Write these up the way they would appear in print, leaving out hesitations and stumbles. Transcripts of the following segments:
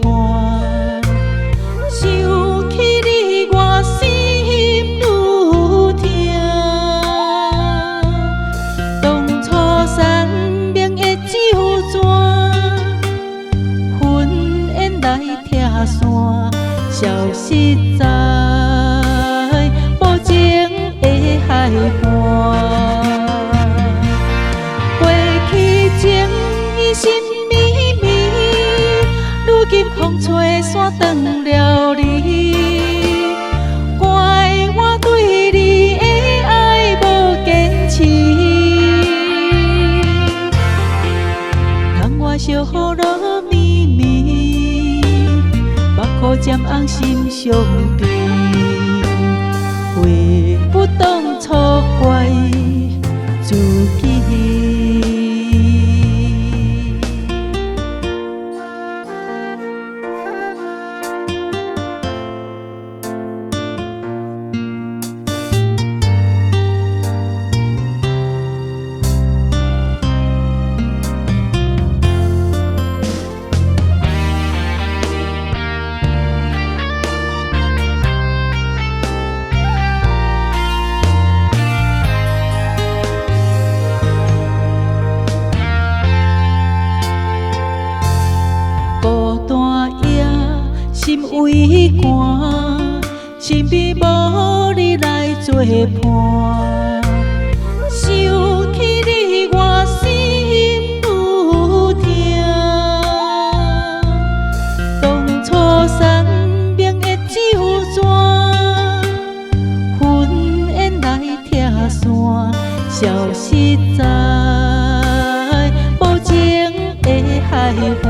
伴。想起你，我心愈痛。当初山盟的酒泉，云烟来拆散，消失在无情的海岸。过去情意心绵绵，如今风吹散断了你。怪我对你的爱无坚持，窗外小雨落绵绵，目眶渐红心伤悲。悔不当初怪自己。心微寒，身边无你来作伴。想起你，我心愈痛。当初山盟的酒泉，云烟来拆散，消失在无情的海岸。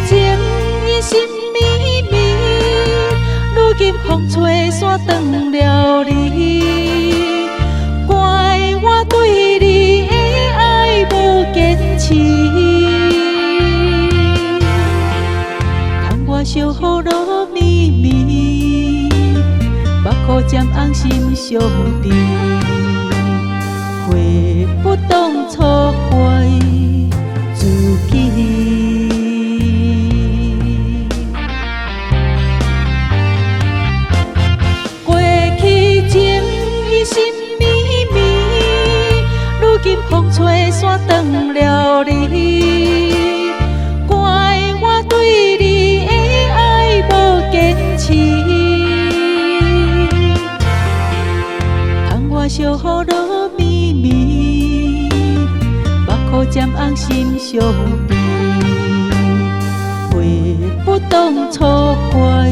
情意心绵绵，如今风吹散断了你。怪我对你的爱无坚持，窗外小雨落绵绵，目眶渐红心伤悲。悔不当初怪自己。风吹散断了你，怪我对你的爱无坚持。窗外小雨落绵绵，目眶渐红心伤悲。悔不当初怪